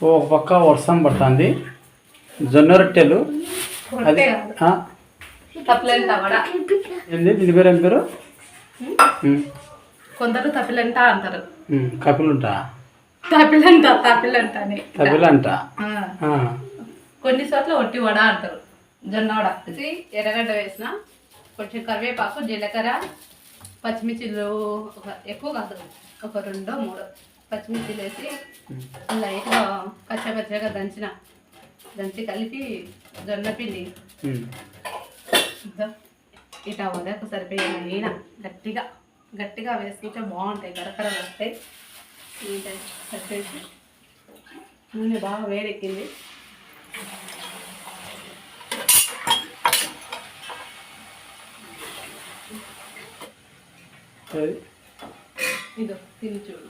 ఒక పక్క వర్షం పడుతుంది. జొన్న రొట్టెలు అది ఏంది దీని పేరు ఏం పేరు? కొందరు తప్పిలంట అంటారు. కపిలుంటా తప్పిలంట కొన్ని చోట్ల ఒట్టి వడ అంటారు. జొన్న వడ వచ్చి ఎర్రగడ్డ వేసిన, కొంచెం కరివేపాకు, జీలకర్ర, పచ్చిమిర్చిలు ఎక్కువ కాదు, ఒక 2-3 పచ్చిమిర్చిలు వేసి లైట్గా కచ్చపచ్చగా దంచి కలిపి జొన్న పిండి ఇట్లా వరకు సరిపోయిన గట్టిగా వేసుకుంటే బాగుంటాయి, కరకర వస్తాయి. సరిపోయి నూనె బాగా వేడెక్కింది. ఇదో తిని చూడు.